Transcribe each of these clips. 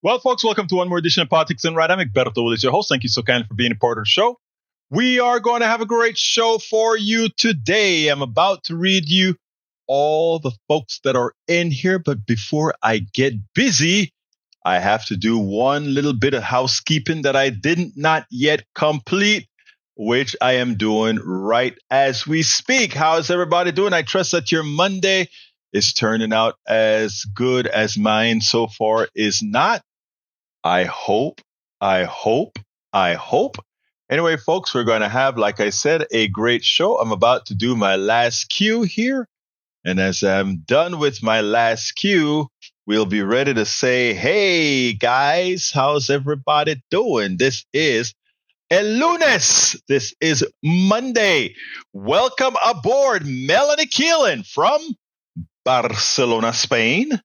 Well, folks, welcome to one more edition of Politics and Right. I'm Egberto Willis, your host. Thank you so kindly for being a part of the show. We are going to have a great show for you today. I'm about to read you all the folks that are in here, but before I get busy, I have to do one little bit of housekeeping that I didn't not yet complete, which I am doing right as we speak. How is everybody doing? I trust that your Monday is turning out as good as mine so far is not. I hope. Anyway, folks, we're going to have, like I said, a great show. I'm about to do my last cue here. And as I'm done with my last cue, we'll be ready to say, hey, guys, how's everybody doing? This is El Lunes. This is Monday. Welcome aboard, Melanie Keelan from Barcelona, Spain.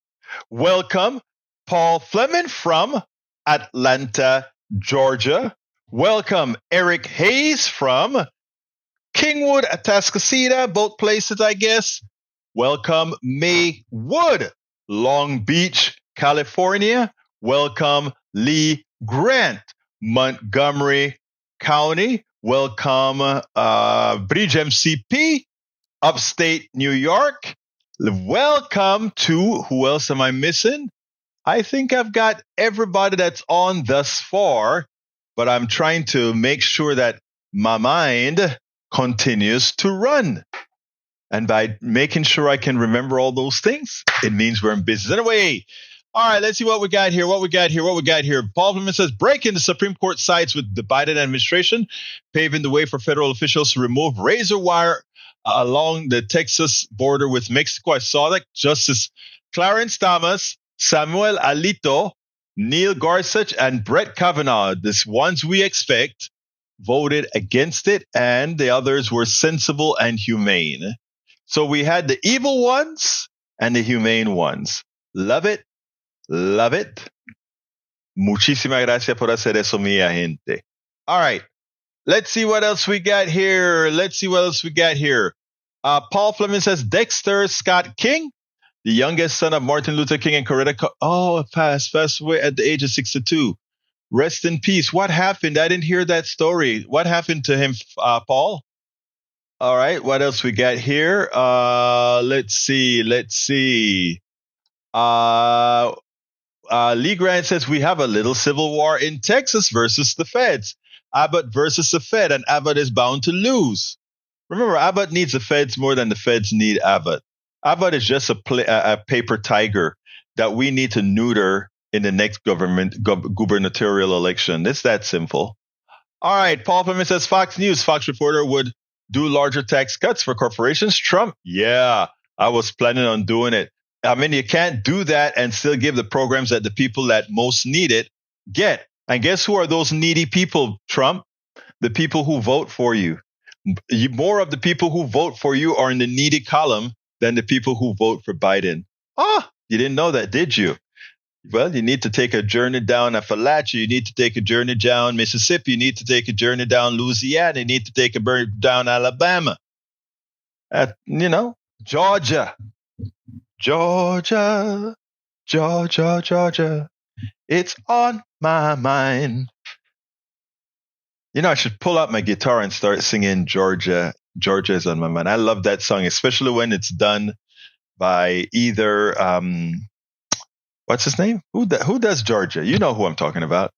Welcome, Paul Fleming from Atlanta, Georgia. Welcome, Eric Hayes from Kingwood, Atascocita, both places, I guess. Welcome, May Wood, Long Beach, California. Welcome, Lee Grant, Montgomery County. Welcome, Bridge MCP, upstate New York. Welcome to, who else am I missing? I think I've got everybody that's on thus far, but I'm trying to make sure that my mind continues to run. And by making sure I can remember all those things, it means we're in business. Anyway, all right, let's see what we got here. Paul Fleming says, breaking the Supreme Court sides with the Biden administration, paving the way for federal officials to remove razor wire along the Texas border with Mexico. I saw that. Justice Clarence Thomas, Samuel Alito, Neil Gorsuch, and Brett Kavanaugh, the ones we expect, voted against it, and the others were sensible and humane. So we had the evil ones and the humane ones. Love it. Muchísimas gracias por hacer eso, mia gente. All right. Let's see what else we got here. Paul Fleming says Dexter Scott King, the youngest son of Martin Luther King and Coretta passed away at the age of 62. Rest in peace. What happened? I didn't hear that story. What happened to him, Paul? All right. What else we got here? Let's see. Lee Grant says we have a little civil war in Texas versus the feds. Abbott versus the Fed, and Abbott is bound to lose. Remember, Abbott needs the feds more than the feds need Abbott. Abbott is just a paper tiger that we need to neuter in the next gubernatorial election. It's that simple. All right, Paul Fleming says Fox News, Fox reporter would do larger tax cuts for corporations. Trump, yeah, I was planning on doing it. I mean, you can't do that and still give the programs that the people that most need it get. And guess who are those needy people, Trump? The people who vote for you. More of the people who vote for you are in the needy column than the people who vote for Biden. You didn't know that, did you? Well, you need to take a journey down Appalachia. You need to take a journey down Mississippi. You need to take a journey down Louisiana. You need to take a journey down Alabama. Georgia. It's on my mind. I should pull out my guitar and start singing Georgia. Georgia is on my mind. I love that song, especially when it's done by either, what's his name? Who does Georgia? You know who I'm talking about.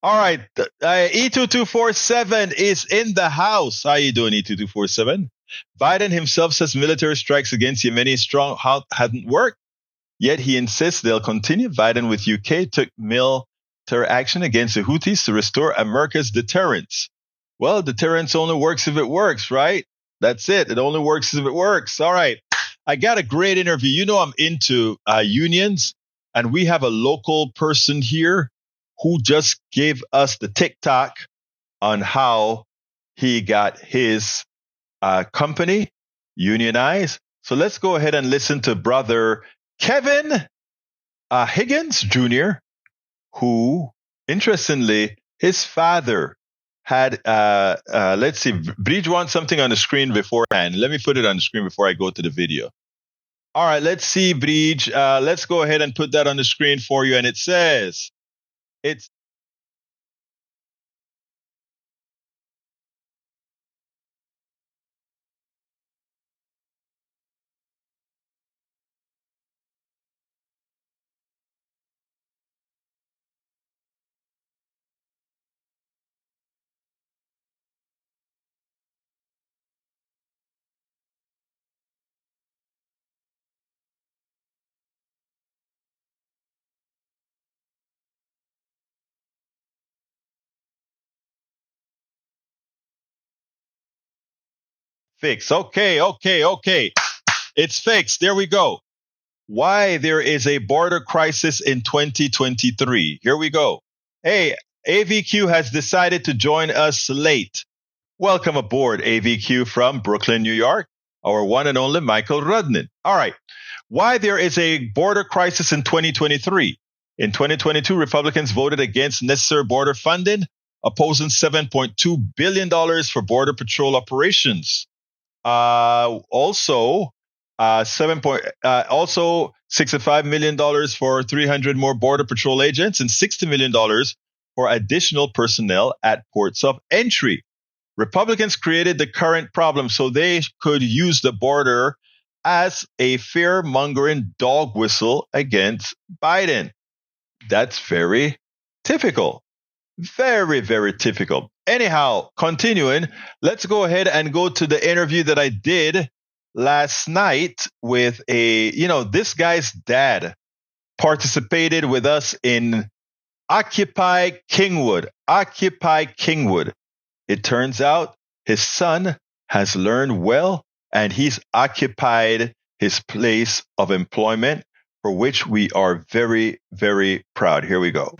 All right. E2247 is in the house. How you doing, E2247? Biden himself says military strikes against Yemeni stronghold hadn't worked. Yet he insists they'll continue. Biden with UK took military action against the Houthis to restore America's deterrence. Well, deterrence only works if it works, right? That's it. It only works if it works. All right. I got a great interview. I'm into unions, and we have a local person here who just gave us the TikTok on how he got his company unionized. So let's go ahead and listen to brother Kevin Higgins Jr., who, interestingly, his father had, let's see, Bridge wants something on the screen beforehand. Let me put it on the screen before I go to the video. All right, let's see, Bridge. Let's go ahead and put that on the screen for you. And it says, It's fixed. Okay, okay, okay. It's fixed. There we go. Why there is a border crisis in 2023. Here we go. Hey, AVQ has decided to join us late. Welcome aboard, AVQ from Brooklyn, New York, our one and only Michael Rudnin. All right. Why there is a border crisis in 2023. In 2022, Republicans voted against necessary border funding, opposing $7.2 billion for Border Patrol operations. Also, also $65 million for 300 more Border Patrol agents and $60 million for additional personnel at ports of entry. Republicans created the current problem so they could use the border as a fear-mongering dog whistle against Biden. That's very typical. Very, very typical. Anyhow, continuing, let's go ahead and go to the interview that I did last night with this guy's dad participated with us in Occupy Kingwood. Occupy Kingwood. It turns out his son has learned well and he's occupied his place of employment, for which we are very, very proud. Here we go.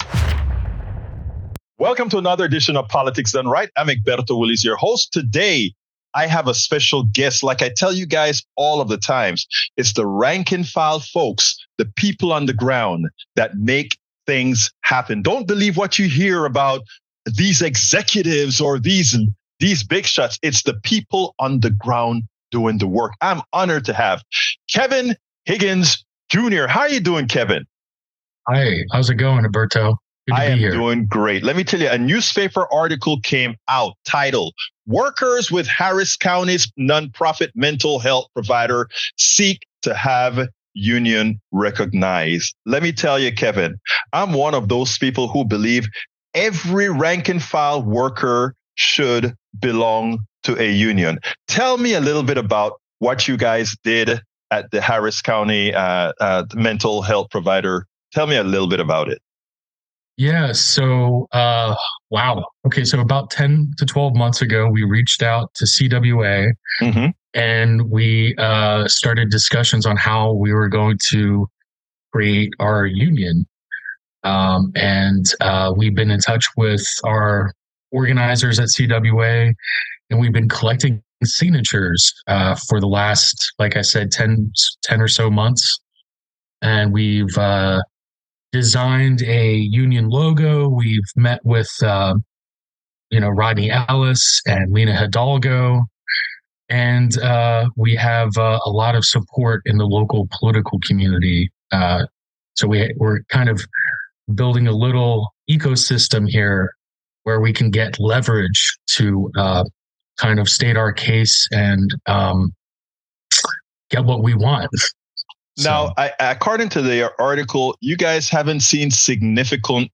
Welcome to another edition of Politics Done Right. I'm Egberto Willis, your host. Today, I have a special guest. Like I tell you guys all of the times, it's the rank and file folks, the people on the ground that make things happen. Don't believe what you hear about these executives or these big shots. It's the people on the ground doing the work. I'm honored to have Kevin Higgins Jr. How are you doing, Kevin? Hi, how's it going, Alberto? I am doing great. Let me tell you, a newspaper article came out titled, "Workers with Harris County's Nonprofit Mental Health Provider Seek to Have Union Recognized." Let me tell you, Kevin, I'm one of those people who believe every rank and file worker should belong to a union. Tell me a little bit about what you guys did at the Harris County Mental Health Provider. Tell me a little bit about it. Yeah, so, wow. Okay, so about 10 to 12 months ago, we reached out to CWA and we started discussions on how we were going to create our union. And we've been in touch with our organizers at CWA, and we've been collecting signatures for the last, like I said, 10 or so months. And we've designed a union logo. We've met with, Rodney Ellis and Lena Hidalgo. And we have a lot of support in the local political community. So we're kind of building a little ecosystem here where we can get leverage to kind of state our case and get what we want. Now, according to the article, you guys haven't seen significant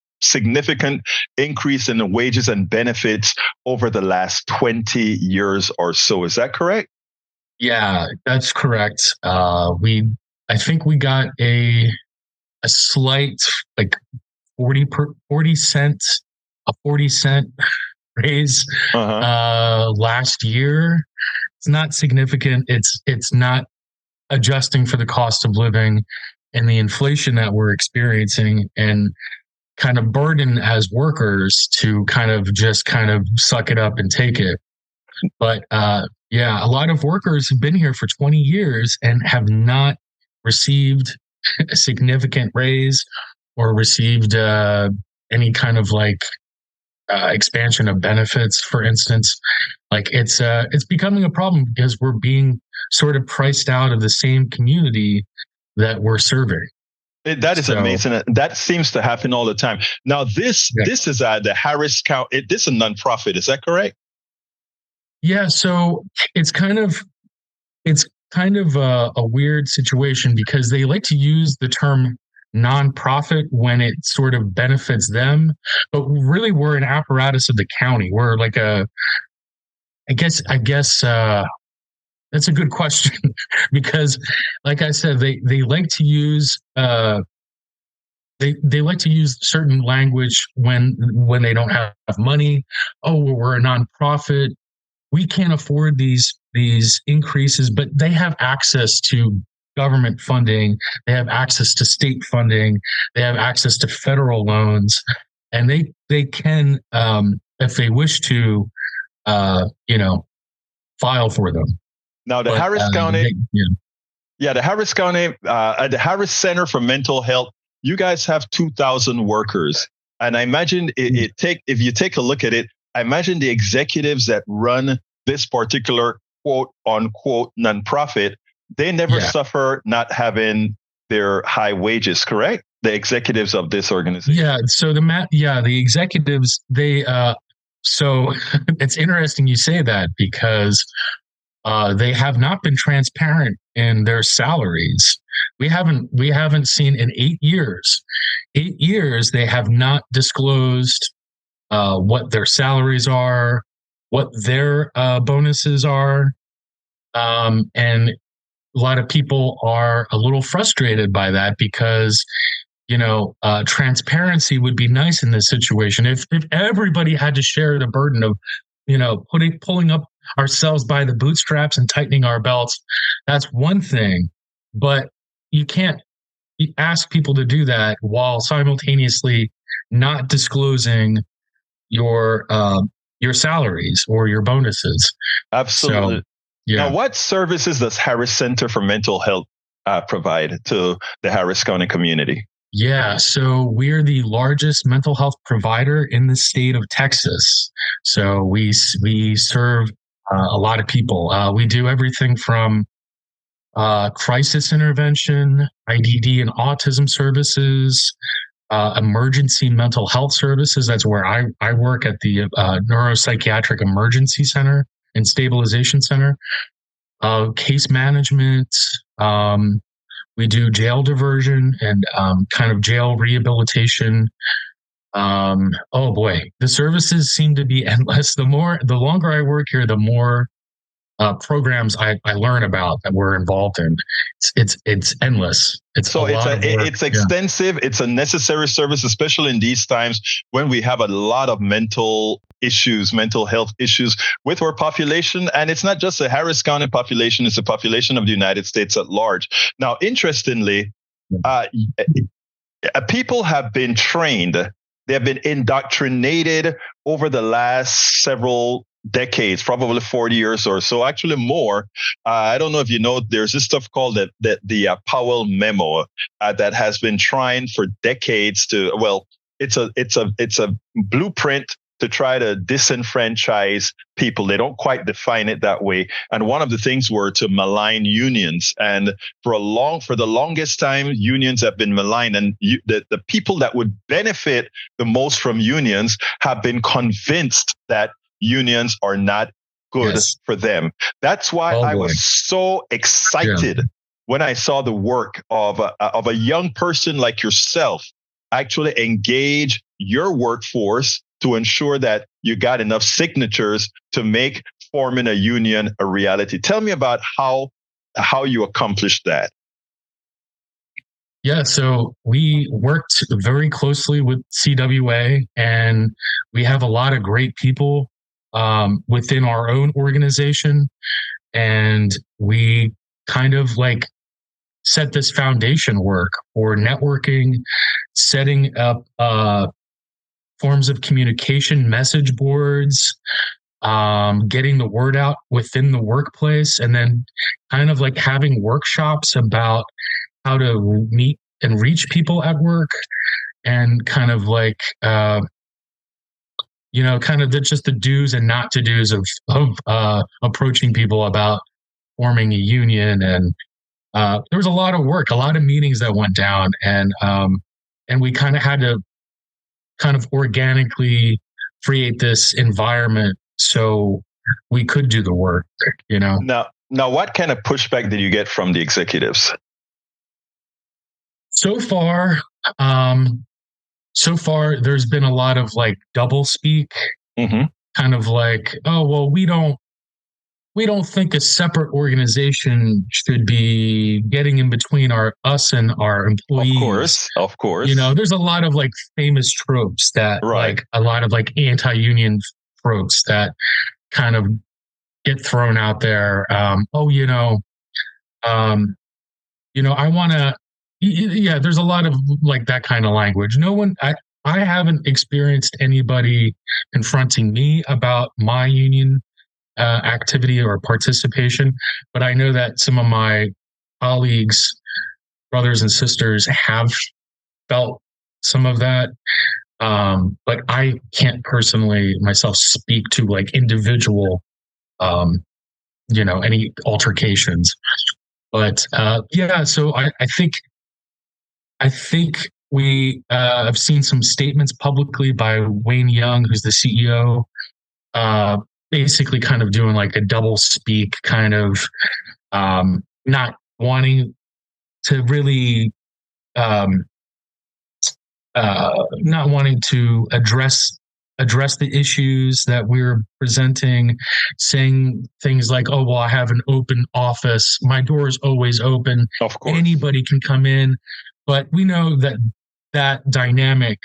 increase in the wages and benefits over the last 20 years or so. Is that correct? Yeah, that's correct. I think we got a slight, like 40 cent raise last year. It's not significant. It's not adjusting for the cost of living and the inflation that we're experiencing, and kind of burden as workers to kind of suck it up and take it. But a lot of workers have been here for 20 years and have not received a significant raise or received any kind of expansion of benefits, for instance. Like it's becoming a problem because we're being sort of priced out of the same community that we're serving. That is amazing. That seems to happen all the time. Now, this is the Harris County. This is a nonprofit. Is that correct? Yeah. So it's kind of a weird situation because they like to use the term nonprofit when it sort of benefits them, but really we're an apparatus of the county. We're like I guess that's a good question because, like I said, they like to use they like to use certain language when they don't have money. Oh, well, we're a nonprofit. We can't afford these increases, but they have access to government funding. They have access to state funding. They have access to federal loans, and they can, if they wish to, file for them. Now, the Harris County, the Harris County, the Harris Center for Mental Health, you guys have 2,000 workers. And I imagine if you take a look at it, I imagine the executives that run this particular quote unquote nonprofit, they never suffer not having their high wages, correct? The executives of this organization. Yeah. So the executives, so it's interesting you say that because they have not been transparent in their salaries. We haven't seen in 8 years. 8 years they have not disclosed what their salaries are, what their bonuses are, and a lot of people are a little frustrated by that because transparency would be nice in this situation. If everybody had to share the burden of pulling up ourselves by the bootstraps and tightening our belts, that's one thing. But you can't ask people to do that while simultaneously not disclosing your salaries or your bonuses. Absolutely. So, Now, what services does Harris Center for Mental Health provide to the Harris County community? Yeah, so we're the largest mental health provider in the state of Texas. So we serve a lot of people. We do everything from crisis intervention, IDD and autism services, emergency mental health services. That's where I work at the Neuropsychiatric Emergency Center and Stabilization Center. Case management. We do jail diversion and kind of jail rehabilitation. Oh boy, the services seem to be endless. The longer I work here, the more programs I learn about that we're involved in. It's endless. It's extensive. It's a necessary service, especially in these times when we have a lot of mental health issues with our population. And it's not just the Harris County population, it's the population of the United States at large. Now, interestingly, people have been trained, they have been indoctrinated over the last several decades, probably 40 years or so, actually more. I don't know if you know, there's this stuff called the Powell Memo that has been trying for decades it's a blueprint to try to disenfranchise people. They don't quite define it that way. And one of the things were to malign unions. And for the longest time, unions have been maligned. And the people that would benefit the most from unions have been convinced that unions are not good for them. That's why I was so excited when I saw the work of a young person like yourself actually engage your workforce to ensure that you got enough signatures to make forming a union a reality. Tell me about how you accomplished that. Yeah, so we worked very closely with CWA, and we have a lot of great people within our own organization, and we kind of set this foundation work for networking, setting up forms of communication, message boards, getting the word out within the workplace, and then kind of having workshops about how to meet and reach people at work, and kind of just the do's and not to do's of approaching people about forming a union and there was a lot of work, a lot of meetings that went down, and we kind of had to kind of organically create this environment so we could do the work, Now, what kind of pushback did you get from the executives? So far, there's been a lot of like double speak, kind of like, oh, well, we don't think a separate organization should be getting in between us and our employees. Of course. There's a lot of like famous tropes that like a lot of like anti-union tropes that kind of get thrown out there. I want to, there's a lot of like that kind of language. I haven't experienced anybody confronting me about my union activity or participation, but I know that some of my colleagues, brothers and sisters, have felt some of that. But I can't personally myself speak to like individual, any altercations. But so I think we have seen some statements publicly by Wayne Young, who's the CEO, basically kind of doing like a double speak, kind of not wanting to really not wanting to address the issues that we're presenting, saying things like, oh, well, I have an open office. My door is always open. Of course. Anybody can come in. But we know that dynamic,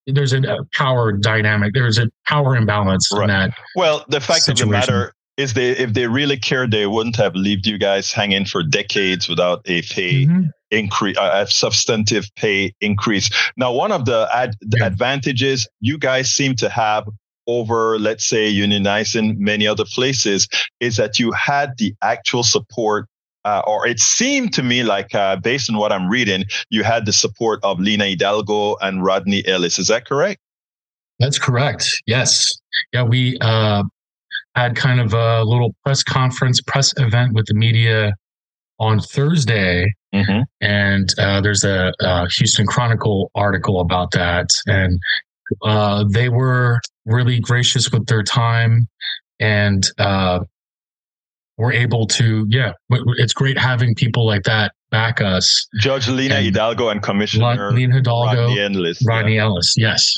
there's a power dynamic. There's a power imbalance in that. Well, the fact situation. of the matter is, if they really cared, they wouldn't have left you guys hanging for decades without a pay increase, a substantive pay increase. Now, one of the advantages you guys seem to have over, let's say, unionizing many other places is that you had the actual support. Or it seemed to me like, based on what I'm reading, you had the support of Lina Hidalgo and Rodney Ellis. Is that correct? That's correct. Yes. Yeah, we had kind of a little press event with the media on Thursday. And there's a Houston Chronicle article about that. And they were really gracious with their time, and we're able to, it's great having people like that back us. Judge Lina Hidalgo and Commissioner Rodney Ellis, yes.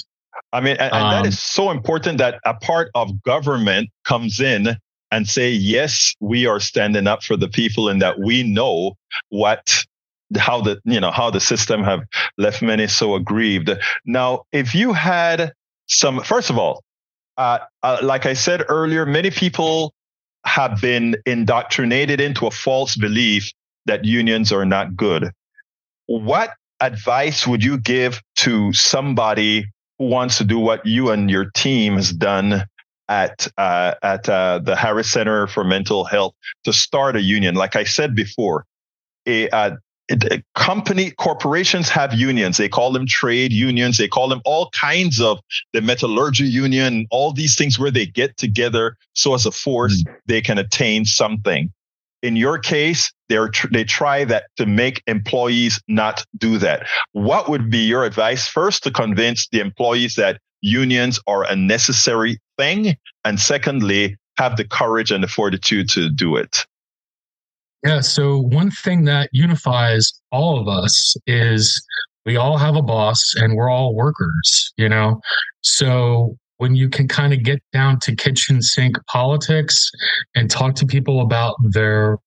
I mean, and that is so important, that a part of government comes in and say, yes, we are standing up for the people, and that we know how the system have left many so aggrieved. Now, if you had first of all, like I said earlier, many people have been indoctrinated into a false belief that unions are not good. What advice would you give to somebody who wants to do what you and your team has done at the Harris Center for Mental Health, to start a union? Like I said before, corporations have unions. They call them trade unions. They call them all kinds of, the metallurgy union, all these things where they get together so as a force they can attain something. In your case, they try that to make employees not do that. What would be your advice, first, to convince the employees that unions are a necessary thing, and secondly, have the courage and the fortitude to do it? Yeah, so one thing that unifies all of us is we all have a boss and we're all workers, So when you can kind of get down to kitchen sink politics and talk to people about their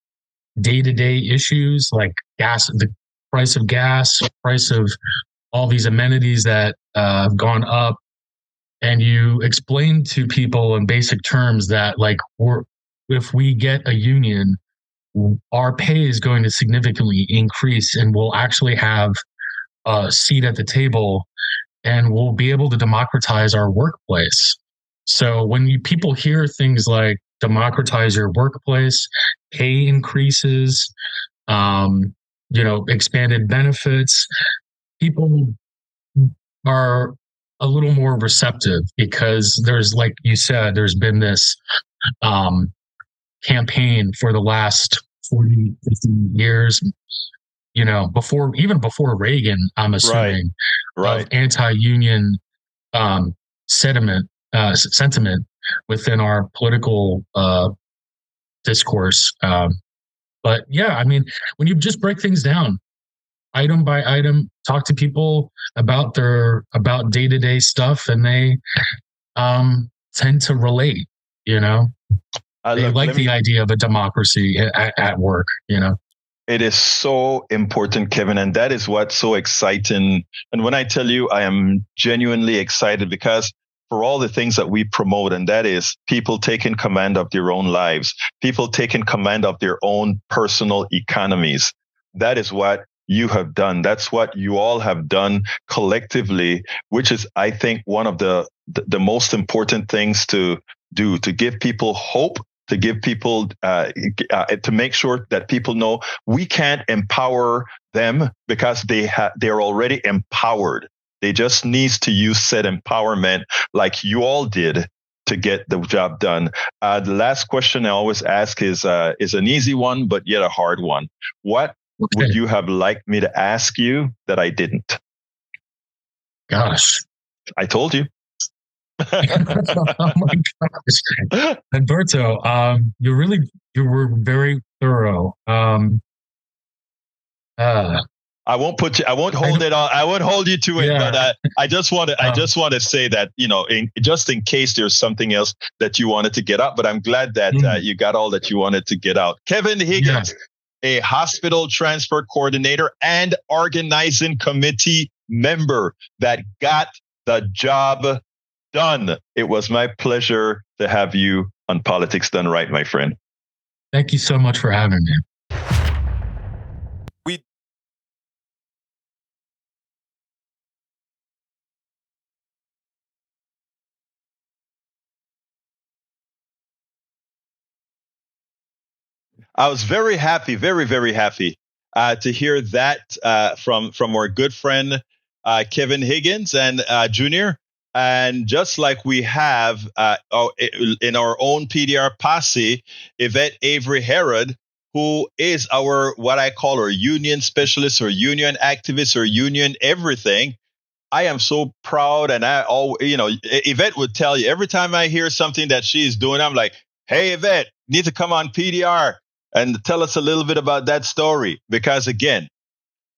day-to-day issues, like gas, the price of gas, price of all these amenities that have gone up, and you explain to people in basic terms that, like, if we get a union, our pay is going to significantly increase, and we'll actually have a seat at the table, and we'll be able to democratize our workplace. So when people hear things like democratize your workplace, pay increases, expanded benefits, people are a little more receptive, because there's, like you said, there's been this campaign for the last 40, 50 years, even before Reagan, I'm assuming, right. of anti-union sentiment within our political discourse. But yeah, I mean, when you just break things down item by item, talk to people about day-to-day stuff, and they tend to relate, they like the idea of a democracy at work, It is so important, Kevin, and that is what's so exciting. And when I tell you, I am genuinely excited because for all the things that we promote, and that is people taking command of their own lives, people taking command of their own personal economies. That is what you have done. That's what you all have done collectively, which is, I think, one of the most important things to do, to give people hope, to give people, to make sure that people know we can't empower them because they're already empowered. They just need to use said empowerment like you all did to get the job done. The last question I always ask is an easy one, but yet a hard one. What would you have liked me to ask you that I didn't? Gosh. I told you. Oh my gosh. Alberto, you were very thorough. I won't hold it on. I won't hold you to it, but I just want to say that, just in case there's something else that you wanted to get out, but I'm glad that you got all that you wanted to get out. Kevin Higgins, a hospital transfer coordinator and organizing committee member that got the job done. It was my pleasure to have you on Politics Done Right, my friend. Thank you so much for having me. I was very happy, very, very happy to hear that from our good friend Kevin Higgins and Jr. And just like we have in our own PDR posse, Yvette Avery Herod, who is what I call our union specialist or union activist or union everything. I am so proud, and Yvette would tell you every time I hear something that she's doing, I'm like, hey, Yvette, you need to come on PDR and tell us a little bit about that story. Because again,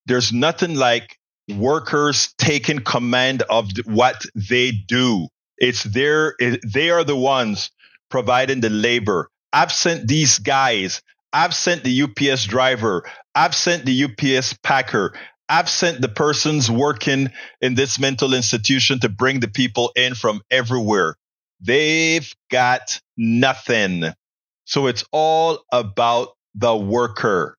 there's nothing like workers taking command of what they do. They are the ones providing the labor. Absent these guys, absent the UPS driver, absent the UPS packer, absent the persons working in this mental institution to bring the people in from everywhere, they've got nothing. So it's all about the worker.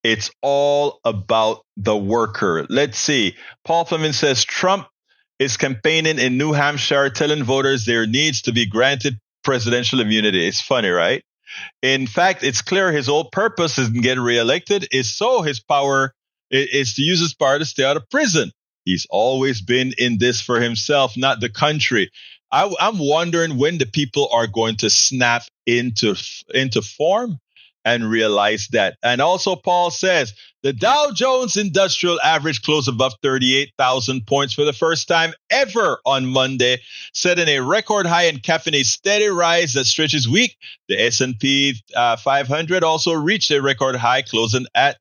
It's all about the worker. Let's see. Paul Fleming says Trump is campaigning in New Hampshire, telling voters there needs to be granted presidential immunity. It's funny, right? In fact, it's clear his whole purpose is to get reelected is so his power is to use his power to stay out of prison. He's always been in this for himself, not the country. I'm wondering when the people are going to snap into form and realize that. And also, Paul says the Dow Jones Industrial Average closed above 38,000 points for the first time ever on Monday, setting a record high and capping a steady rise that stretches week. The S&P 500 also reached a record high, closing at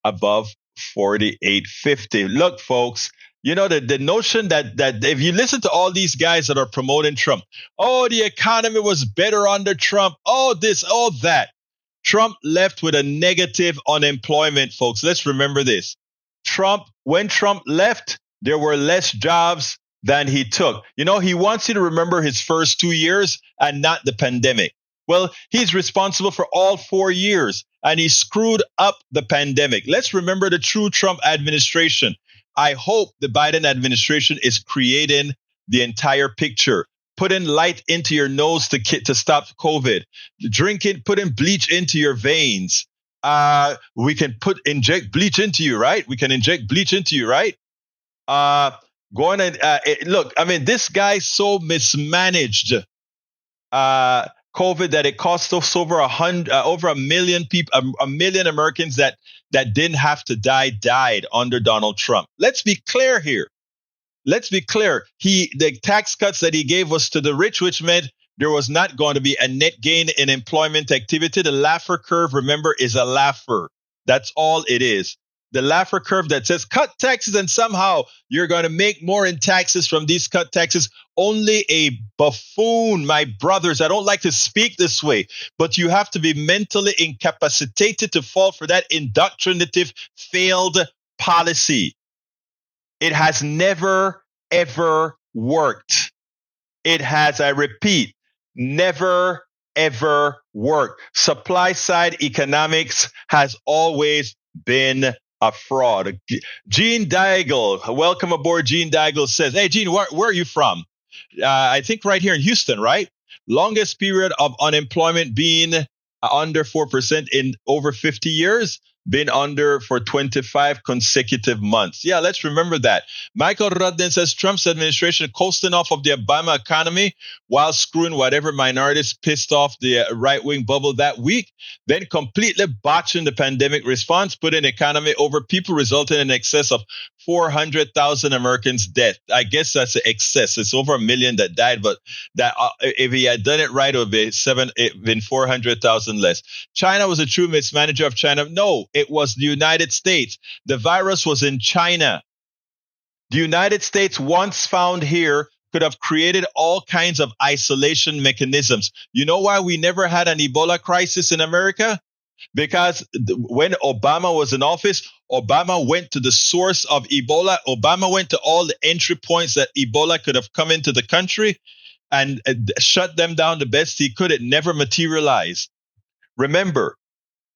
above 4850. Look, folks, the notion that if you listen to all these guys that are promoting Trump, oh, the economy was better under Trump, oh, this, oh, that. Trump left with a negative unemployment, folks. Let's remember this. When Trump left, there were less jobs than he took. He wants you to remember his first 2 years and not the pandemic. Well, he's responsible for all 4 years, and he screwed up the pandemic. Let's remember the true Trump administration. I hope the Biden administration is creating the entire picture, putting light into your nose to stop COVID, putting bleach into your veins. We can inject bleach into you, right? We can inject bleach into you, right? Look, I mean, this guy's so mismanaged. COVID that it cost us over a million people, a million Americans that didn't have to die died under Donald Trump. Let's be clear here. Let's be clear. The tax cuts that he gave us to the rich, which meant there was not going to be a net gain in employment activity. The Laffer curve, remember, is a Laffer. That's all it is. The Laffer curve that says cut taxes and somehow you're going to make more in taxes from these cut taxes. Only a buffoon, my brothers. I don't like to speak this way, but you have to be mentally incapacitated to fall for that indoctrinative failed policy. It has never, ever worked. It has, I repeat, never, ever worked. Supply side economics has always been a fraud. Gene Daigle, welcome aboard. Gene Daigle says, hey, Gene, where are you from? I think right here in Houston, right? Longest period of unemployment being under 4% in over 50 years. Been under for 25 consecutive months. Yeah, let's remember that. Michael Rudden says Trump's administration coasting off of the Obama economy while screwing whatever minorities pissed off the right-wing bubble that week, then completely botching the pandemic response, putting the economy over people, resulting in excess of 400,000 Americans dead. I guess that's an excess. It's over 1 million that died, but that if he had done it right, it would be been 400,000 less. China was a true mismanager of China. No, it was the United States. The virus was in China. The United States, once found here, could have created all kinds of isolation mechanisms. You know why we never had an Ebola crisis in America? Because when Obama was in office, Obama went to the source of Ebola. Obama went to all the entry points that Ebola could have come into the country and shut them down the best he could. It never materialized. Remember,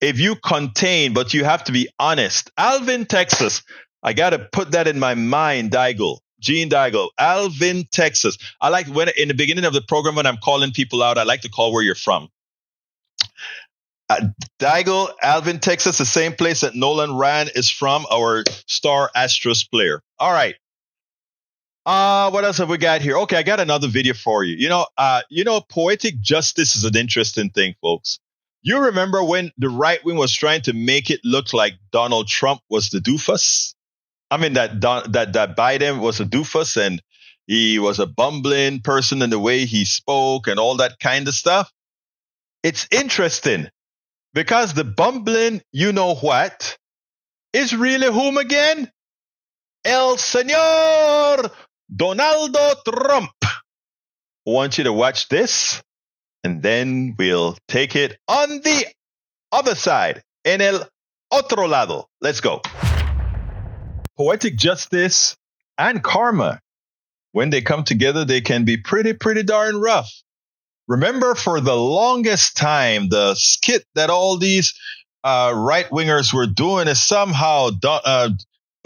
if you contain, but you have to be honest. Alvin, Texas. I got to put that in my mind, Daigle. Gene Daigle. Alvin, Texas. I like when in the beginning of the program when I'm calling people out, I like to call where you're from. Daigle, Alvin, Texas, the same place that Nolan Ryan is from, our star Astros player. All right. What else have we got here? Okay, I got another video for you. You know, poetic justice is an interesting thing, folks. You remember when the right wing was trying to make it look like Donald Trump was the doofus? I mean, that Biden was a doofus and he was a bumbling person in the way he spoke and all that kind of stuff. It's interesting because the bumbling, you know what, is really whom again? El Señor Donaldo Trump. I want you to watch this. And then we'll take it on the other side. En el otro lado. Let's go. Poetic justice and karma. When they come together, they can be pretty darn rough. Remember, for the longest time, the skit that all these right-wingers were doing is somehow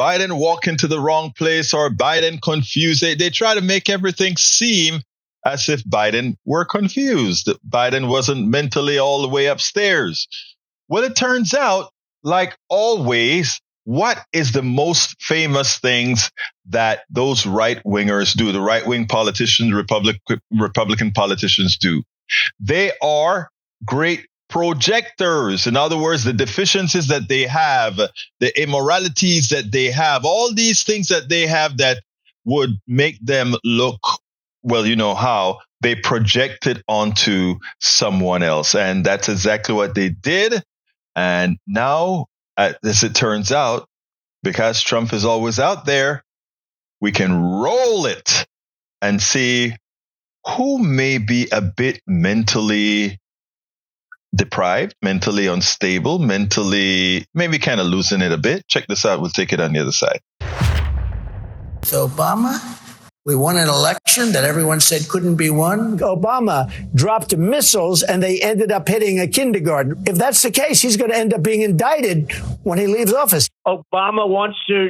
Biden walk into the wrong place or Biden confused. They try to make everything seem as if Biden were confused. Biden wasn't mentally all the way upstairs. Well, it turns out, like always, what is the most famous things that those right-wingers do, the right-wing politicians, Republican politicians do? They are great projectors. In other words, the deficiencies that they have, the immoralities that they have, all these things that they have that would make them look, well, you know how, they project it onto someone else. And that's exactly what they did. And now, as it turns out, because Trump is always out there, we can roll it and see who may be a bit mentally deprived, mentally unstable, mentally maybe kind of losing it a bit. Check this out. We'll take it on the other side. So Obama, we won an election that everyone said couldn't be won. Obama dropped missiles and they ended up hitting a kindergarten. If that's the case, he's going to end up being indicted when he leaves office. Obama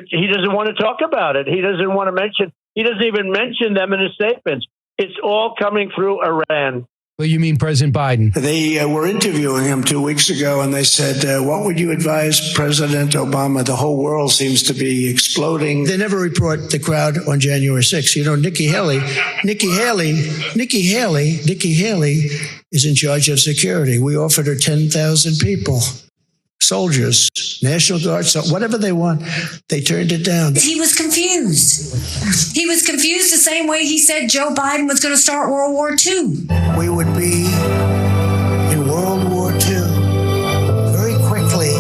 he doesn't want to talk about it. He doesn't even mention them in his statements. It's all coming through Iran. Well, you mean President Biden? They were interviewing him 2 weeks ago, and they said, what would you advise President Obama? The whole world seems to be exploding. They never report the crowd on January 6th. You know, Nikki Haley is in charge of security. We offered her 10,000 people, soldiers, National Guard, so whatever they want. They turned it down. He was confused. He was confused the same way he said Joe Biden was going to start World War II. We would be in World War II very quickly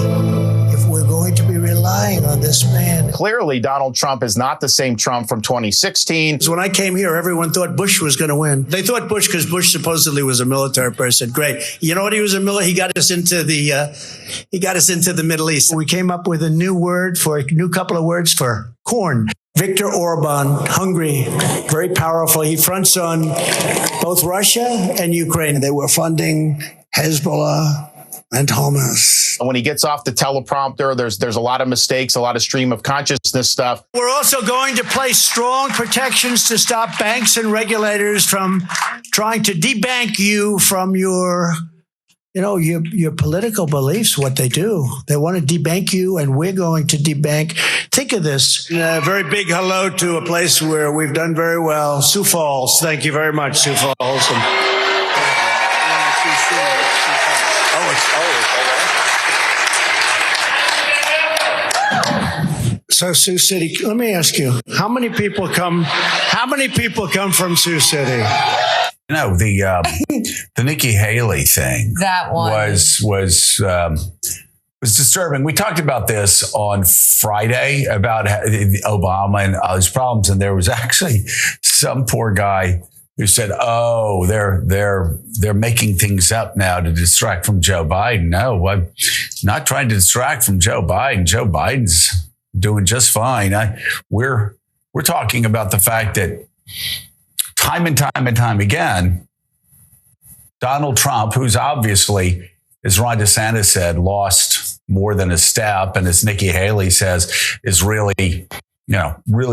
if we're going to be relying on this man. Clearly, Donald Trump is not the same Trump from 2016. When I came here, everyone thought Bush was going to win. They thought Bush because Bush supposedly was a military person. Great. You know what? He was a military. He got us into the Middle East. We came up with a new couple of words for corn. Viktor Orban, Hungary, very powerful. He fronts on both Russia and Ukraine. They were funding Hezbollah and Hamas. When he gets off the teleprompter, there's a lot of mistakes, a lot of stream of consciousness stuff. We're also going to place strong protections to stop banks and regulators from trying to debank you from your political beliefs, what they do. They want to debank you, and we're going to debank. Think of this. A very big hello to a place where we've done very well. Sioux Falls. Thank you very much, Sioux Falls. So Sioux City, let me ask you, how many people come from Sioux City? No, the Nikki Haley thing That one was disturbing. We talked about this on Friday about Obama and all his problems, and there was actually some poor guy who said, "Oh, they're making things up now to distract from Joe Biden." No, I'm not trying to distract from Joe Biden. Joe Biden's doing just fine. We're talking about the fact that time and time again, Donald Trump, who's obviously, as Ron DeSantis said, lost more than a step, and as Nikki Haley says, is really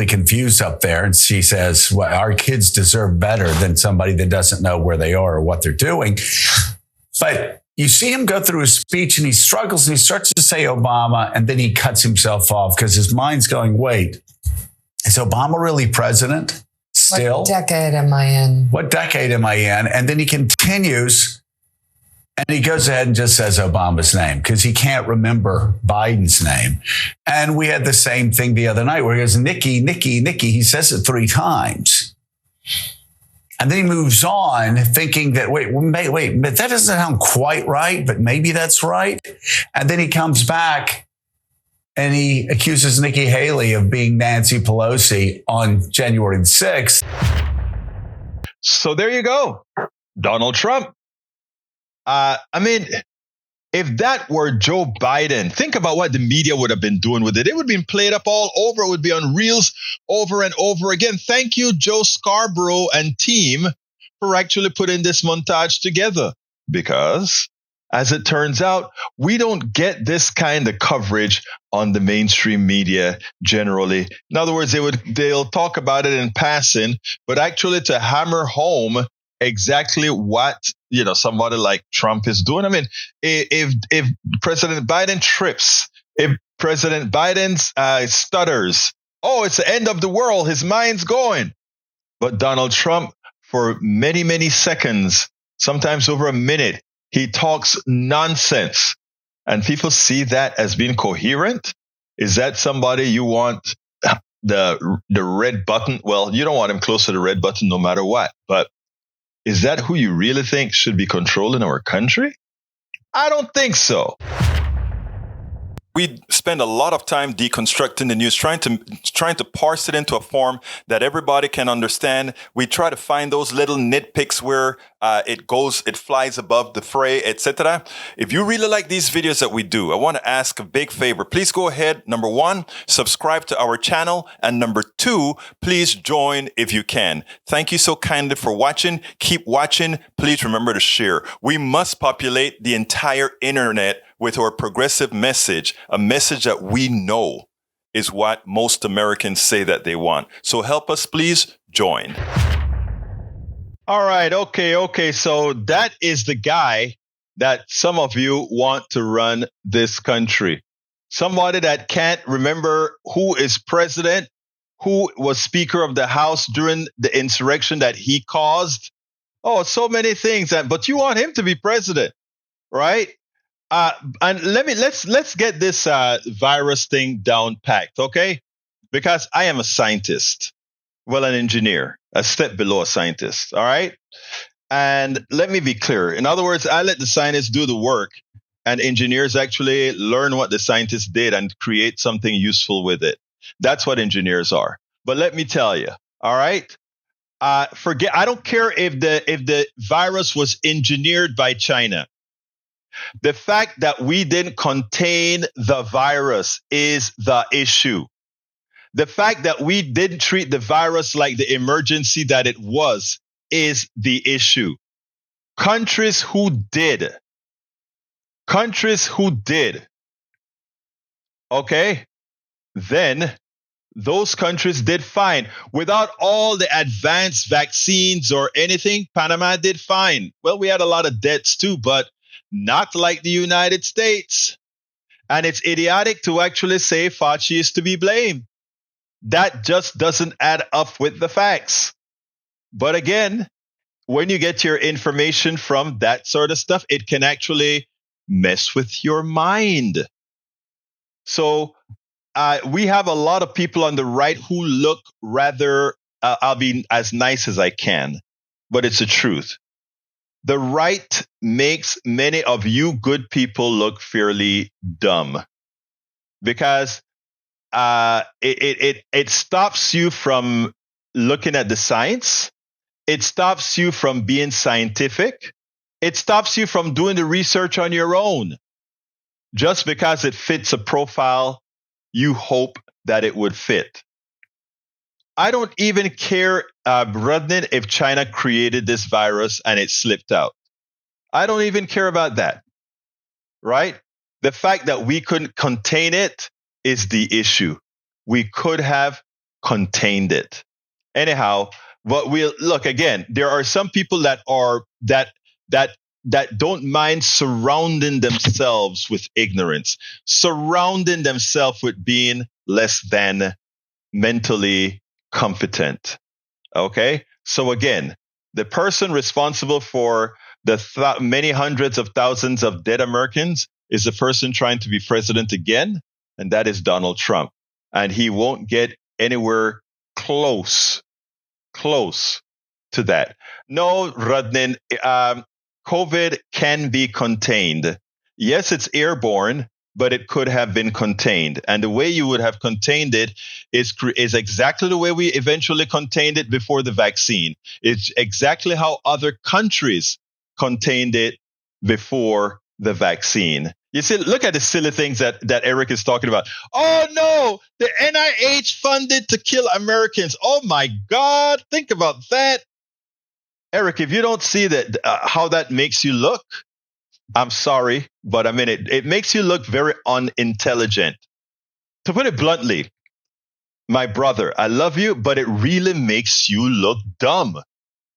confused up there. And she says, well, our kids deserve better than somebody that doesn't know where they are or what they're doing. But you see him go through his speech and he struggles and he starts to say Obama, and then he cuts himself off because his mind's going, wait, is Obama really president? Still? What decade am I in? And then he continues and he goes ahead and just says Obama's name because he can't remember Biden's name. And we had the same thing the other night where he goes, Nikki. He says it 3 times. And then he moves on thinking that, wait, but that doesn't sound quite right, but maybe that's right. And then he comes back and he accuses Nikki Haley of being Nancy Pelosi on January 6th. So there you go. Donald Trump. If that were Joe Biden, think about what the media would have been doing with it. It would have been played up all over. It would be on reels over and over again. Thank you, Joe Scarborough and team, for actually putting this montage together. Because, as it turns out, we don't get this kind of coverage on the mainstream media generally. In other words, they'll talk about it in passing, but actually to hammer home exactly what somebody like Trump is doing. I mean, if President Biden trips, if President Biden stutters, it's the end of the world, his mind's going. But Donald Trump, for many, many seconds, sometimes over a minute, he talks nonsense. And people see that as being coherent. Is that somebody you want the red button? Well, you don't want him close to the red button no matter what. But is that who you really think should be controlling our country? I don't think so. We spend a lot of time deconstructing the news, trying to parse it into a form that everybody can understand. We try to find those little nitpicks where it flies above the fray, etc. If you really like these videos that we do, I want to ask a big favor. Please go ahead. Number 1, subscribe to our channel. And number 2, please join if you can. Thank you so kindly for watching. Keep watching. Please remember to share. We must populate the entire internet with our progressive message, a message that we know is what most Americans say that they want. So help us, please join. All right. Okay. So that is the guy that some of you want to run this country. Somebody that can't remember who is president, who was Speaker of the House during the insurrection that he caused, Oh, so many things. But you want him to be president, right? And let's get this virus thing down packed, okay? Because I am a scientist, well, an engineer, a step below a scientist, all right? And let me be clear. In other words, I let the scientists do the work, and engineers actually learn what the scientists did and create something useful with it. That's what engineers are. But let me tell you, all right? Forget. I don't care if the virus was engineered by China. The fact that we didn't contain the virus is the issue. The fact that we didn't treat the virus like the emergency that it was is the issue. Countries who did, okay, then those countries did fine. Without all the advanced vaccines or anything, Panama did fine. Well, we had a lot of debts too, but not like the United States. And it's idiotic to actually say Fauci is to be blamed. That just doesn't add up with the facts. But again, when you get your information from that sort of stuff, it can actually mess with your mind. So we have a lot of people on the right who look rather, I'll be as nice as I can, but it's the truth. The right makes many of you good people look fairly dumb because it stops you from looking at the science. It stops you from being scientific. It stops you from doing the research on your own just because it fits a profile you hope that it would fit. I don't even care, Rudnin, if China created this virus and it slipped out. I don't even care about that, right? The fact that we couldn't contain it is the issue. We could have contained it. Anyhow, but we'll look again. There are some people that don't mind surrounding themselves with ignorance, surrounding themselves with being less than mentally competent. Okay? So again, the person responsible for the many hundreds of thousands of dead Americans is the person trying to be president again, and that is Donald Trump. And he won't get anywhere close to that. No, Rudnin, COVID can be contained. Yes, it's airborne, but it could have been contained. And the way you would have contained it is exactly the way we eventually contained it before the vaccine. It's exactly how other countries contained it before the vaccine. You see, look at the silly things that Eric is talking about. Oh, no, the NIH funded to kill Americans. Oh, my God. Think about that. Eric, if you don't see that how that makes you look, I'm sorry, but I mean, it makes you look very unintelligent. To put it bluntly, my brother, I love you, but it really makes you look dumb.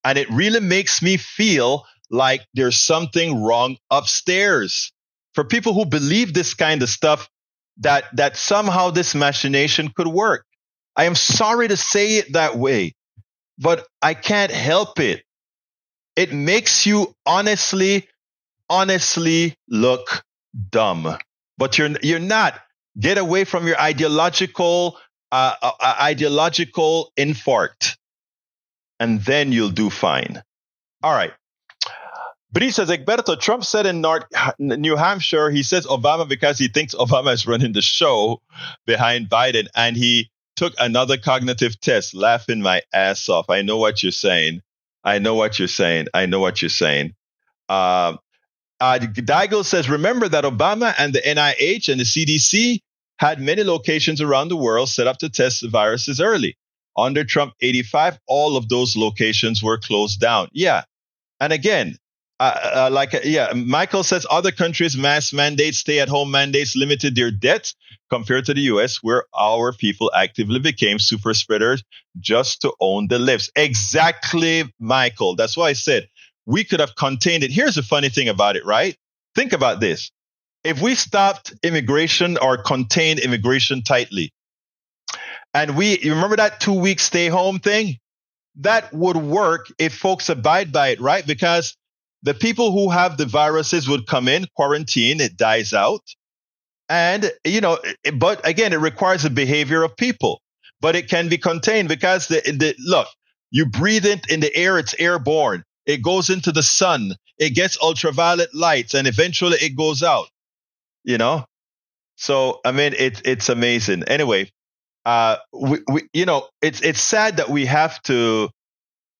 And it really makes me feel like there's something wrong upstairs. For people who believe this kind of stuff, that somehow this machination could work. I am sorry to say it that way, but I can't help it. It makes you honestly look dumb. But you're not. Get away from your ideological infarct, and then you'll do fine. All right. Bree says, Egberto, Trump said in New Hampshire, he says Obama because he thinks Obama is running the show behind Biden, and he took another cognitive test, laughing my ass off. I know what you're saying. Daigle says, remember that Obama and the NIH and the CDC had many locations around the world set up to test the viruses early. Under Trump 85, all of those locations were closed down. Yeah. And again, Michael says other countries' mask mandates, stay-at-home mandates limited their deaths compared to the U.S., where our people actively became super spreaders just to own the lives. Exactly, Michael. That's why I said we could have contained it. Here's the funny thing about it, right? Think about this. If we stopped immigration or contained immigration tightly, and you remember that 2-week stay-home thing? that would work if folks abide by it, right? Because the people who have the viruses would come in, quarantine, it dies out. And, but again, it requires the behavior of people. But it can be contained because look, you breathe it in the air, it's airborne. It goes into the sun. It gets ultraviolet lights, and eventually it goes out. So I mean, it's amazing. Anyway, it's sad that we have to,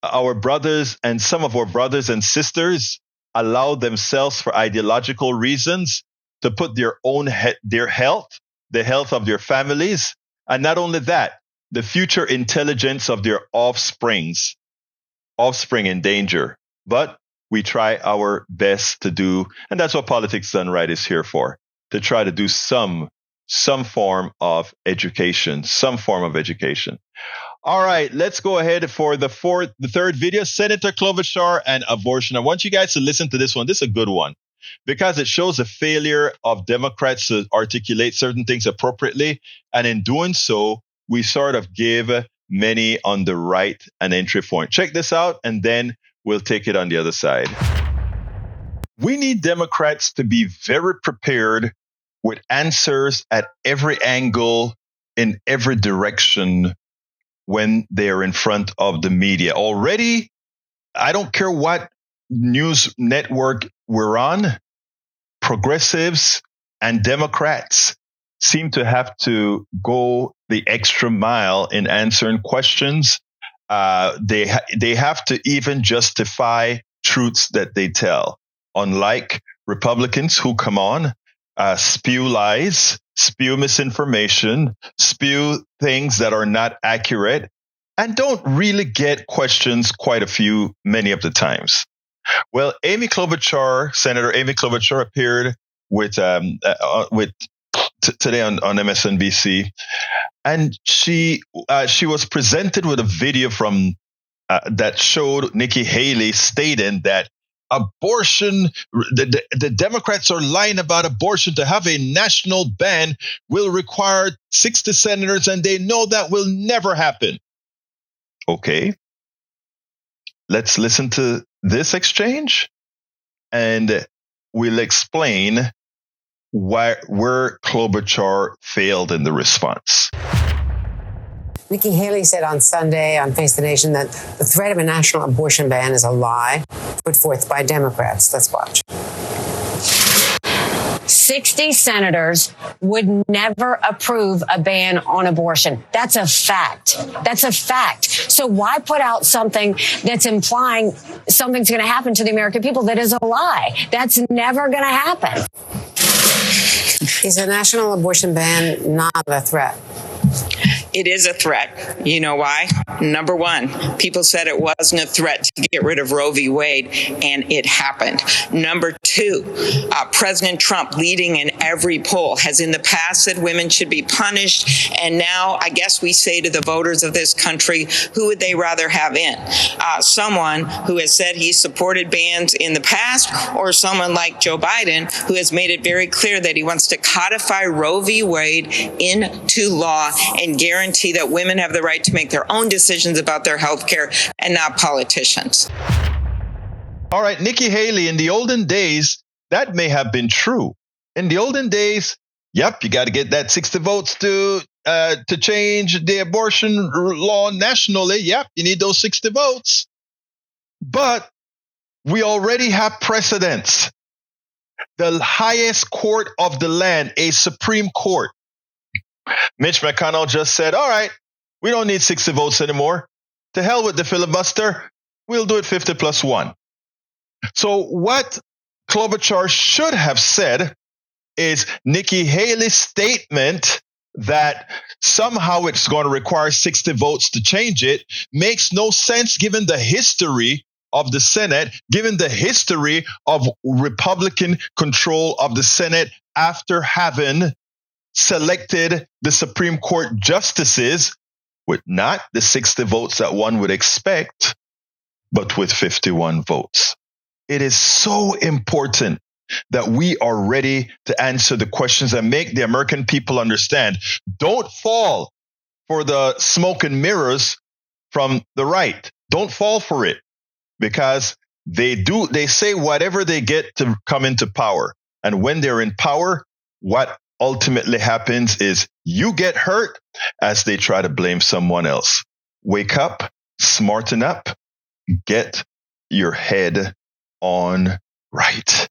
our brothers and some of our brothers and sisters allow themselves for ideological reasons to put their own their health, the health of their families, and not only that, the future intelligence of their offspring in danger. But we try our best to do, and that's what Politics Done Right is here for, to try to do some form of education, All right, let's go ahead for the third video, Senator Klobuchar and abortion. I want you guys to listen to this one. This is a good one because it shows the failure of Democrats to articulate certain things appropriately. And in doing so, we sort of give many on the right an entry point. Check this out, and then we'll take it on the other side. We need Democrats to be very prepared with answers at every angle, in every direction when they're in front of the media. Already, I don't care what news network we're on, progressives and Democrats seem to have to go the extra mile in answering questions. They have to even justify truths that they tell, unlike Republicans who come on, spew lies, spew misinformation, spew things that are not accurate, and don't really get questions many of the times. Well, Senator Amy Klobuchar appeared with today on MSNBC, and she was presented with a video from that showed Nikki Haley stating that abortion, the Democrats are lying about abortion. To have a national ban will require 60 senators, and they know that will never happen. Okay, let's listen to this exchange, and we'll explain where Klobuchar failed in the response. Nikki Haley said on Sunday on Face the Nation that the threat of a national abortion ban is a lie put forth by Democrats. Let's watch. 60 senators would never approve a ban on abortion. That's a fact. That's a fact. So why put out something that's implying something's going to happen to the American people that is a lie? That's never going to happen. Is a national abortion ban not a threat? It is a threat. You know why? Number one, people said it wasn't a threat to get rid of Roe v. Wade, and it happened. Number two, President Trump, leading in every poll, has in the past said women should be punished. And now I guess we say to the voters of this country, who would they rather have in? Someone who has said he supported bans in the past, or someone like Joe Biden, who has made it very clear that he wants to codify Roe v. Wade into law and guarantee that women have the right to make their own decisions about their health care and not politicians. All right, Nikki Haley, in the olden days, that may have been true. In the olden days, yep, you got to get that 60 votes to change the abortion law nationally. Yep, you need those 60 votes. But we already have precedents. The highest court of the land, a Supreme Court. Mitch McConnell just said, all right, we don't need 60 votes anymore. To hell with the filibuster. We'll do it 50+1. So what Klobuchar should have said is Nikki Haley's statement that somehow it's going to require 60 votes to change it makes no sense given the history of the Senate, given the history of Republican control of the Senate after having selected the Supreme Court justices with not the 60 votes that one would expect, but with 51 votes. It is so important that we are ready to answer the questions and make the American people understand. Don't fall for the smoke and mirrors from the right. Don't fall for it, because they say whatever they get to come into power. And when they're in power, what ultimately happens is you get hurt as they try to blame someone else. Wake up, smarten up, get your head on right.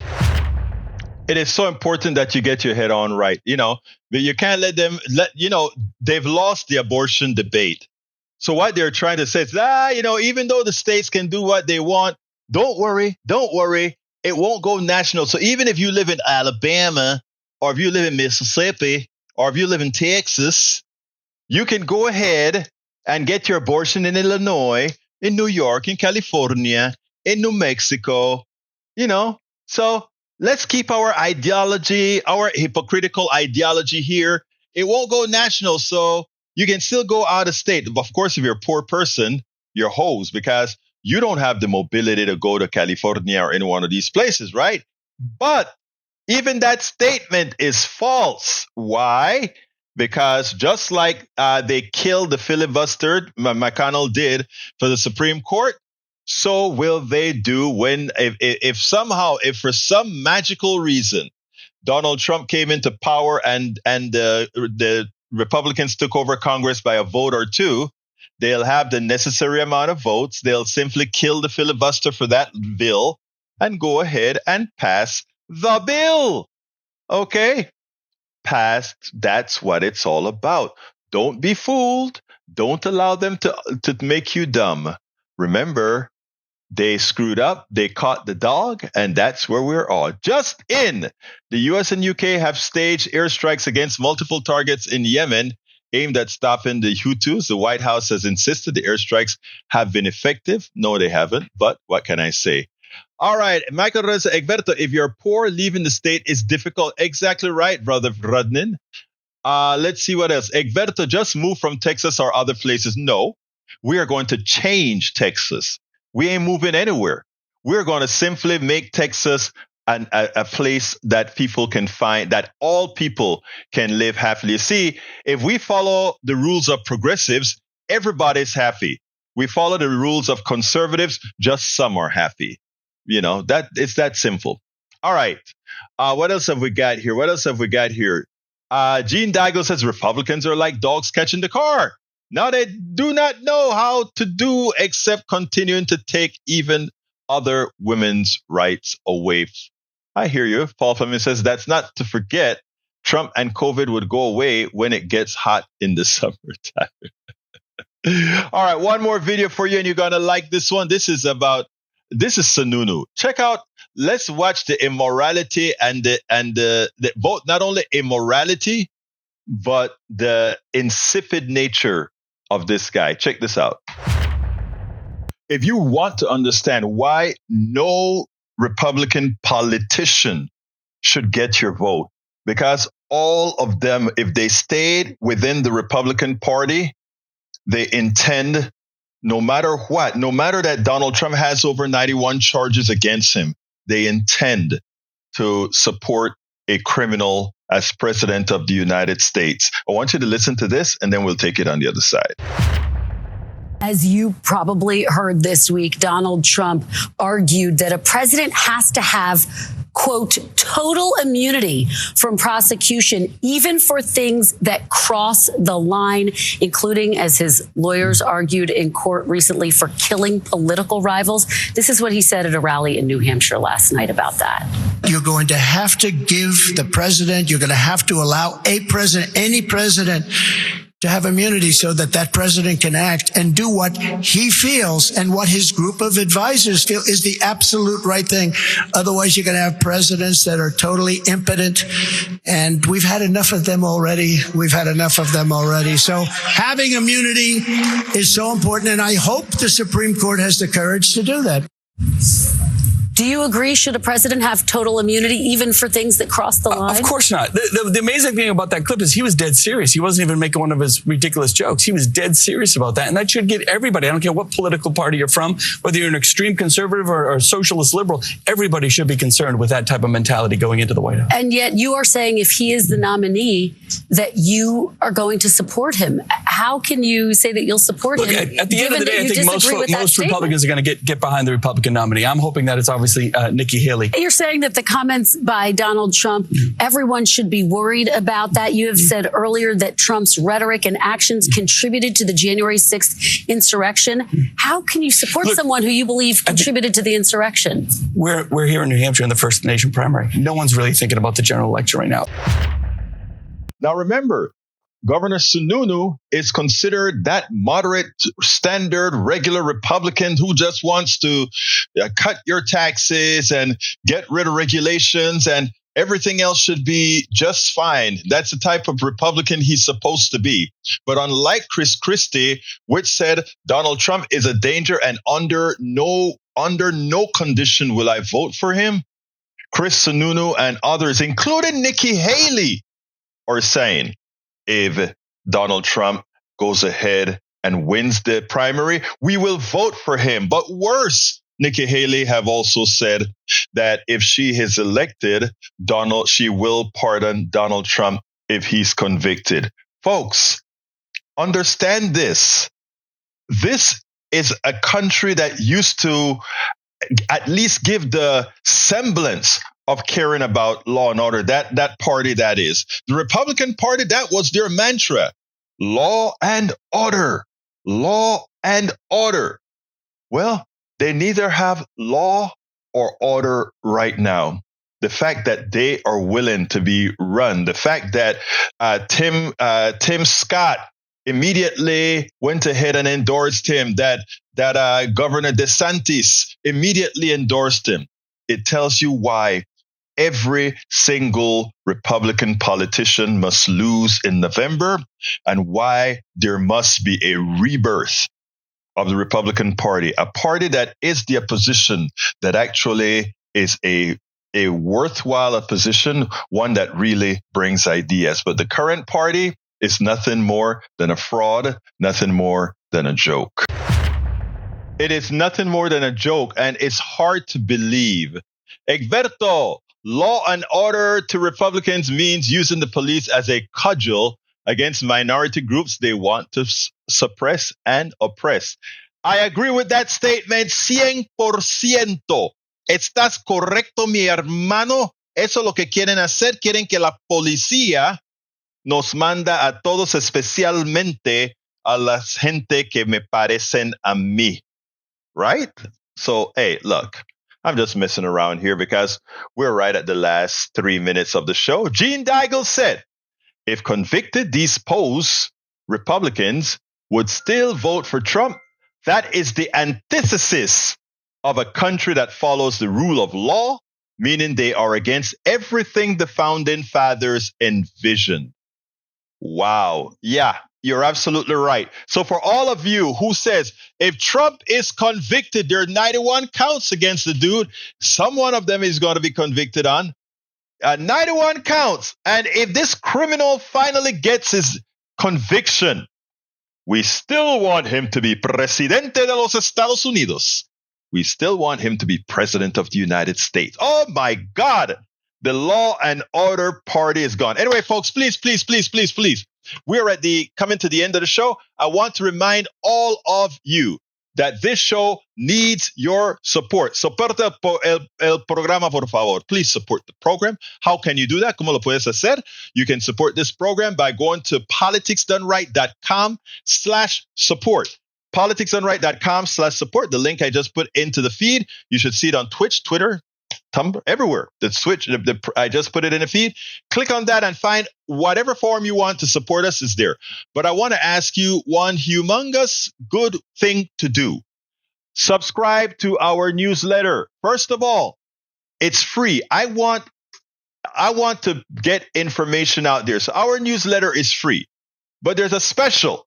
It is so important that you get your head on right. But you can't they've lost the abortion debate. So what they're trying to say is, even though the states can do what they want, don't worry. It won't go national. So even if you live in Alabama, or if you live in Mississippi, or if you live in Texas, you can go ahead and get your abortion in Illinois, in New York, in California, in New Mexico, So let's keep our ideology, our hypocritical ideology here. It won't go national, so you can still go out of state. Of course, if you're a poor person, you're hosed because you don't have the mobility to go to California or any one of these places, right? But even that statement is false. Why? Because just like they killed the filibuster, McConnell did for the Supreme Court, so will they do if for some magical reason Donald Trump came into power and the Republicans took over Congress by a vote or two. They'll have the necessary amount of votes. They'll simply kill the filibuster for that bill and go ahead and pass the bill. Okay? Passed. That's what it's all about. Don't be fooled. Don't allow them to make you dumb. Remember, they screwed up. They caught the dog, and that's where we're all. Just in, the U.S. and UK have staged airstrikes against multiple targets in Yemen aimed at stopping the Houthis. The White House has insisted the airstrikes have been effective. No, they haven't, but what can I say? All right, Michael Reza Egberto, if you're poor, leaving the state is difficult. Exactly right, brother Rodnin. Let's see what else. Egberto, just move from Texas or other places. No, we are going to change Texas. We ain't moving anywhere. We're going to simply make Texas a place that people can find, that all people can live happily. See, if we follow the rules of progressives, everybody's happy. We follow the rules of conservatives, just some are happy. That it's that simple. All right. What else have we got here? Gene Daigle says Republicans are like dogs catching the car. Now they do not know how to do except continuing to take even other women's rights away. I hear you. Paul Fleming says that's not to forget Trump and COVID would go away when it gets hot in the summertime. All right, one more video for you, and you're going to like this one. This is Sununu. Check out, let's watch the immorality and both, not only immorality, but the insipid nature of this guy. Check this out. If you want to understand why no Republican politician should get your vote, because all of them, if they stayed within the Republican Party, they intend, no matter that Donald Trump has over 91 charges against him, they intend to support a criminal as president of the United States. I want you to listen to this, and then we'll take it on the other side. As you probably heard this week, Donald Trump argued that a president has to have, quote, total immunity from prosecution, even for things that cross the line, including, as his lawyers argued in court recently, for killing political rivals. This is what he said at a rally in New Hampshire last night about that. You're going to have to give the president, you're going to have to allow any president, to have immunity so that president can act and do what he feels and what his group of advisors feel is the absolute right thing. Otherwise, you're going to have presidents that are totally impotent, and we've had enough of them already. So having immunity is so important, and I hope the Supreme Court has the courage to do that. Do you agree? Should a president have total immunity even for things that cross the line? Of course not. The amazing thing about that clip is he was dead serious. He wasn't even making one of his ridiculous jokes. He was dead serious about that. And that should get everybody, I don't care what political party you're from, whether you're an extreme conservative or socialist liberal, everybody should be concerned with that type of mentality going into the White House. And yet you are saying if he is the nominee, that you are going to support him. How can you say that you'll support him? At the end of the day, I think most Republicans are going to get behind the Republican nominee. I'm hoping that it's obviously Nikki Haley. You're saying that the comments by Donald Trump, everyone should be worried about that. You have said earlier that Trump's rhetoric and actions contributed to the January 6th insurrection. How can you support someone who you believe contributed to the insurrection? We're here in New Hampshire in the First Nation primary. No one's really thinking about the general election right now. Now, remember, Governor Sununu is considered that moderate, standard, regular Republican who just wants to cut your taxes and get rid of regulations, and everything else should be just fine. That's the type of Republican he's supposed to be. But unlike Chris Christie, which said Donald Trump is a danger and under no condition will I vote for him, Chris Sununu and others, including Nikki Haley, are saying if Donald Trump goes ahead and wins the primary, we will vote for him. But worse, Nikki Haley have also said that if she is elected, she will pardon Donald Trump if he's convicted. Folks, understand this. This is a country that used to at least give the semblance of caring about law and order. That party, that is. The Republican Party, that was their mantra. Law and order. Law and order. Well, they neither have law or order right now. The fact that they are willing to be run, the fact that Tim Scott immediately went ahead and endorsed him, that Governor DeSantis immediately endorsed him, it tells you why every single Republican politician must lose in November and why there must be a rebirth of the Republican Party, a party that is the opposition, that actually is a worthwhile opposition, one that really brings ideas. But the current party is nothing more than a fraud, nothing more than a joke. It is nothing more than a joke, and it's hard to believe. Egberto, law and order to Republicans means using the police as a cudgel against minority groups they want to suppress and oppress. I agree with that statement 100%. Estás correcto, mi hermano. Eso es lo que quieren hacer. Quieren que la policía nos manda a todos, especialmente a la gente que me parecen a mí. Right? So, hey, look, I'm just messing around here because we're right at the last 3 minutes of the show. Gene Daigle said, if convicted, these Republicans would still vote for Trump. That is the antithesis of a country that follows the rule of law, meaning they are against everything the founding fathers envisioned. Wow. Yeah, you're absolutely right. So for all of you who says, if Trump is convicted, there are 91 counts against the dude, some one of them is going to be convicted on. 91 counts. And if this criminal finally gets his conviction, we still want him to be Presidente de los Estados Unidos. We still want him to be President of the United States. Oh, my God. The law and order party is gone. Anyway, folks, please. We're coming to the end of the show. I want to remind all of you that this show needs your support. Soporta el programa, por favor. Please support the program. How can you do that? ¿Cómo lo puedes hacer? You can support this program by going to politicsdoneright.com/support. politicsdoneright.com/support. The link I just put into the feed. You should see it on Twitch, Twitter, Tumblr, everywhere. I just put it in the feed. Click on that and find whatever form you want to support us is there. But I want to ask you one humongous good thing to do. Subscribe to our newsletter. First of all, it's free. I want to get information out there. So our newsletter is free, but there's a special.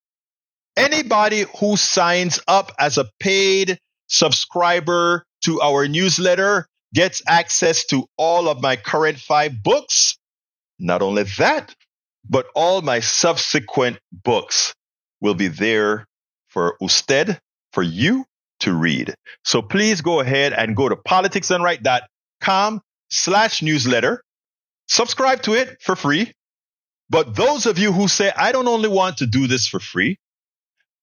Anybody who signs up as a paid subscriber to our newsletter gets access to all of my current 5 books. Not only that, but all my subsequent books will be there for usted, for you to read. So please go ahead and go to politicsandright.com/newsletter. Subscribe to it for free. But those of you who say, I don't only want to do this for free,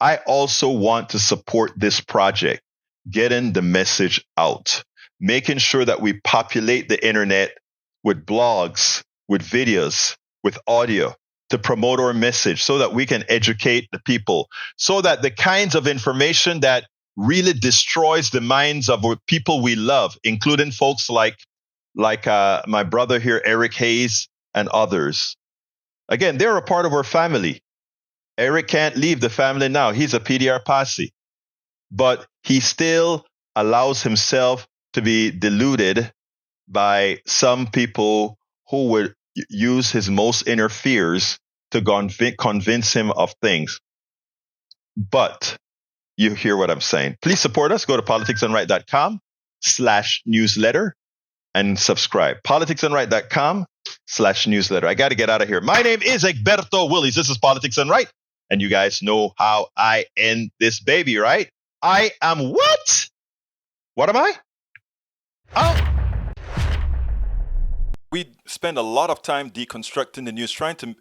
I also want to support this project, getting the message out, making sure that we populate the internet with blogs, with videos, with audio to promote our message so that we can educate the people, so that the kinds of information that really destroys the minds of people we love, including folks like my brother here, Eric Hayes, and others. Again, they're a part of our family. Eric can't leave the family now. He's a PDR posse. But he still allows himself to be deluded by some people who would use his most inner fears to convince him of things. But you hear what I'm saying. Please support us. Go to politicsandright.com/newsletter and subscribe. politicsandright.com/newsletter. I got to get out of here. My name is Egberto Willies. This is Politics and Right. And you guys know how I end this baby, right? I am what? What am I? Oh. We spend a lot of time deconstructing the news, trying to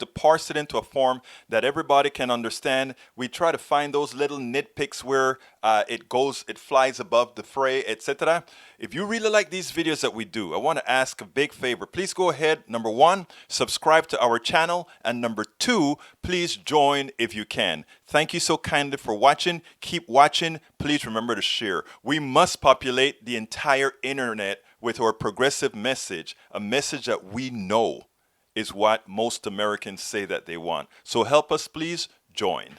parse it into a form that everybody can understand. We try to find those little nitpicks where it flies above the fray, etc. If you really like these videos that we do, I want to ask a big favor. Please go ahead. Number 1, subscribe to our channel. And number 2, please join if you can. Thank you so kindly for watching. Keep watching. Please remember to share. We must populate the entire internet with our progressive message, a message that we know is what most Americans say that they want. So help us, please join.